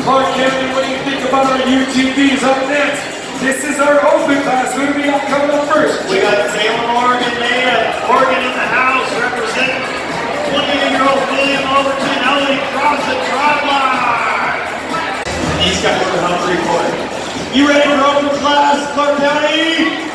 Clark County, what do you think about our UTVs up next? This is our open class. Who do we got coming up first? We got Salem, Oregon native. Oregon in the house, representing 28-year-old William Overton, Ellie across the drive line. These guys are hungry for it. You ready for open class, Clark County?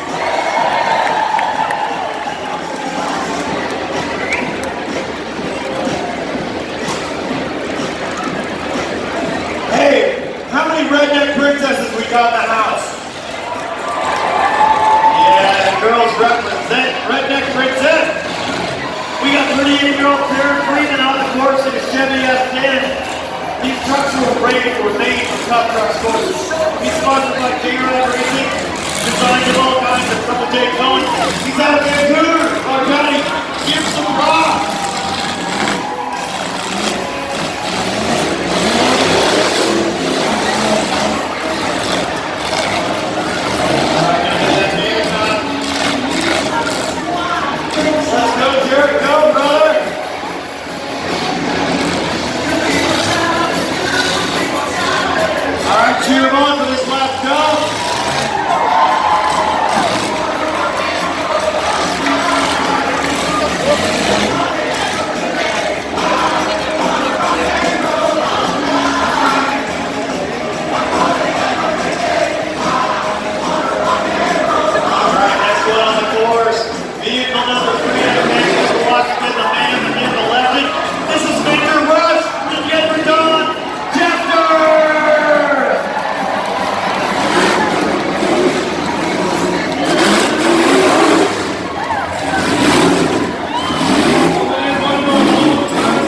Hey, how many redneck princesses we got in the house? Yeah, the girls represent redneck princess. We got 38-year-old Sarah Freeman on the course in a Chevy S10. These trucks were made for tough truck courses. He's sponsored by J-Rod Racing, designed of all kinds of Triple J towing. He's out of Vancouver. Clark County, give some props. Let's go, Jared. Go, brother. All right, cheer him on for this last go. All right, next one on the course. Vehicle number 3, Mr. Washington, the man in the 11. This is Victor Rush to get her done. Jester!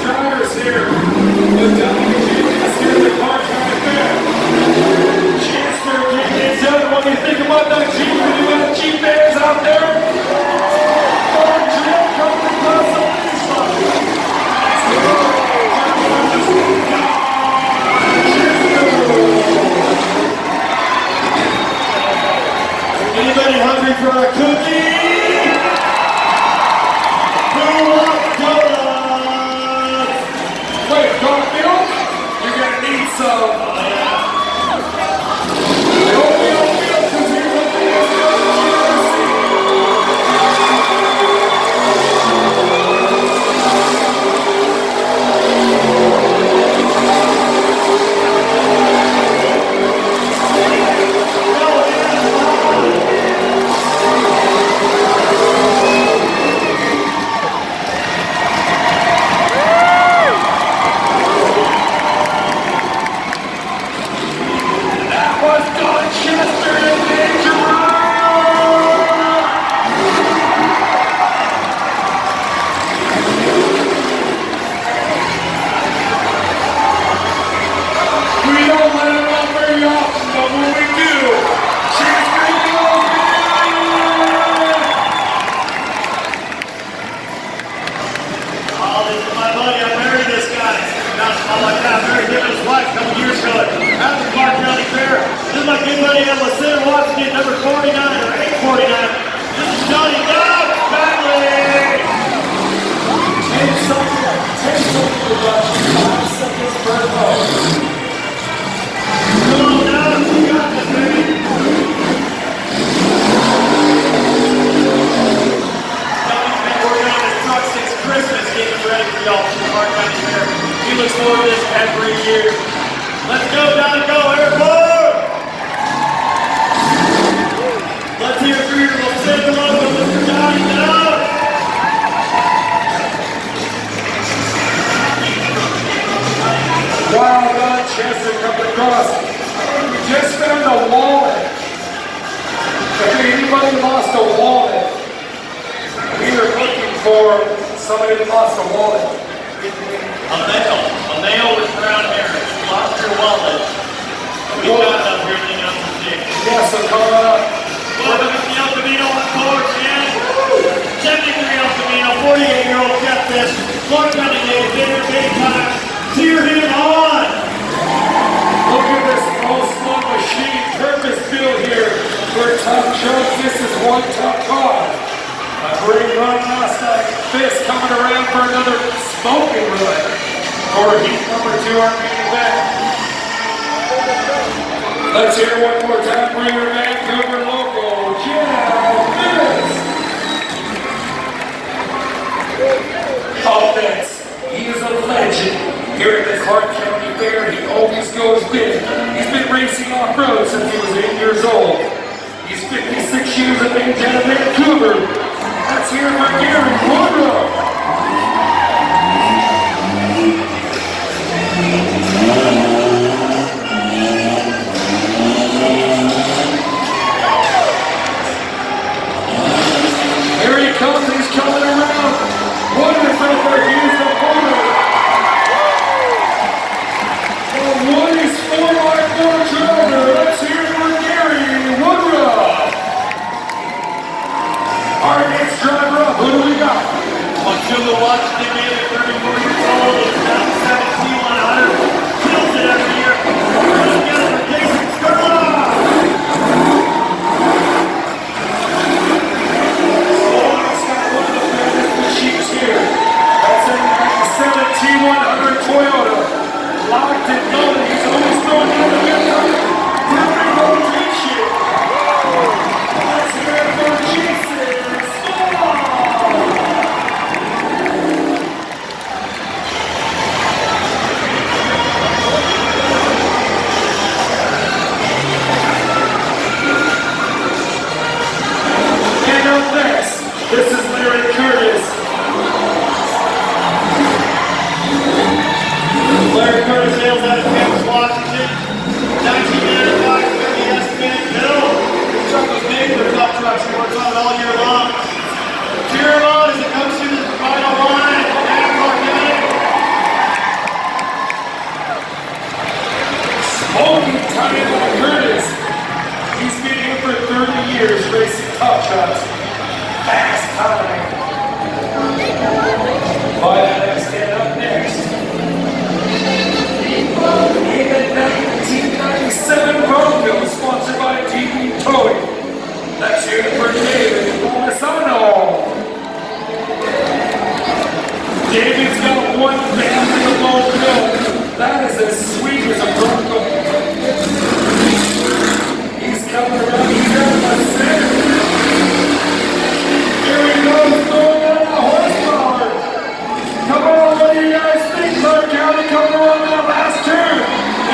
Drivers here. The WGAS here at the Clark County Fair. Chester, J.K. what do you think about that Jeep? Do you have Jeep fans out there? Anybody hungry for a cookie? Who wants donuts? Wait, Garfield? You're gonna need some. Oh, yeah. Somebody that lost a wallet. A male with brown hair lost your wallet. We got it up here in the United States. Yeah, so come on up. Welcome to the El Camino on course, man. 73 El Camino, 48-year-old Jeff Fish, Clark County native, dinner, daytime. Cheer him on. Look at this old machine purpose built here for tough trucks. This is one tough car. A great run last night. Fisk coming around for another smoking run. Or heat number 2, our main event. Let's hear it one more time for your Vancouver local, Jim. Up next, he is a legend here at the Clark County Fair. He always goes big. He's been racing off-road since he was 8 years old. He's 56 years of age out of Vancouver. Let's hear it for Gary Woodruff. Here he comes, he's coming around. Woodruff right there, he's the winner. The Woody's 4x4 driver. Let's hear it for Gary Woodruff. Our next driver up, who do we got? Judah Washington, David, 34 years old, is now 17,100. Kills it every year. Put it together for Jason Skurlock. Here. That's a 17-100 Toyota. Locked and loaded. He's always throwing out the window. Every rotation. Let's hear it for Jason Skurlock. And up next, this is Larry Curtis. Larry Curtis hails out of Kansas, Washington. 1995 WGAS Motorsports. This truck was made for tough trucks. He works on it all year long. Cheer him on as it comes to the final line. And Clark County. Smoking time by Curtis. He's been here for 30 years racing tough trucks. Fast time. By that next stand up next. In the 1997 Bronco, sponsored by TV Towing. Let's hear it for David Bolisano. David's got one family alone built. That is as sweet as a Bronco. He's coming around, he's out of the center. Here he goes, going down the horsepower. Come on, what do you guys think? Clark County coming around that last turn.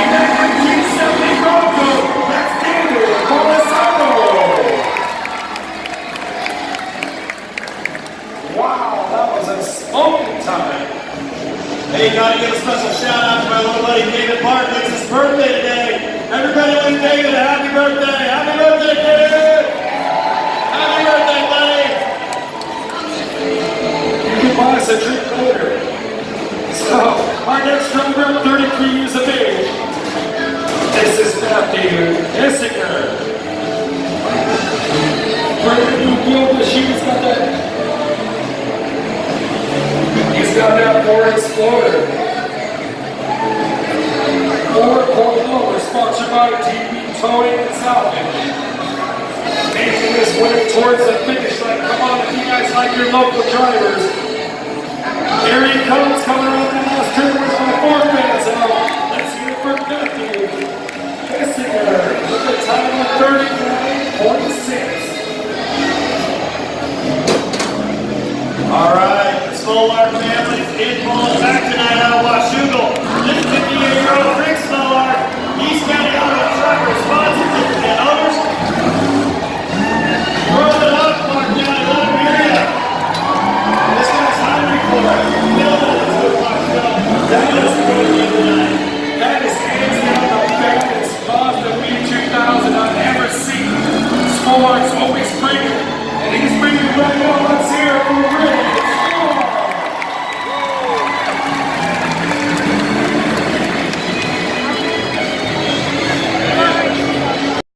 In that 1970 Bronco, that's David Bolisano. Wow, that was a smoking time. Hey, gotta give a special shout out to my little buddy David Park. It's his birthday today. Everybody wish David a happy birthday. Happy birthday, David! Happy birthday, buddy! You can buy us a drink later. So, our next driver, 33 years of age. This is Matthew Essinger. Brand new build machine. He's got that Ford Explorer. 4.0 is sponsored by TV Towing and Salvage. Making his way towards the finish line. Come on, if you guys like your local drivers. Here he comes, coming around the last turn with my Ford fans out. Let's hear it for Matthew Essinger with a time of 39.6. All right, the Stolar family is in full back tonight out of Washougal. This 58-year-old Rick Stolar, East County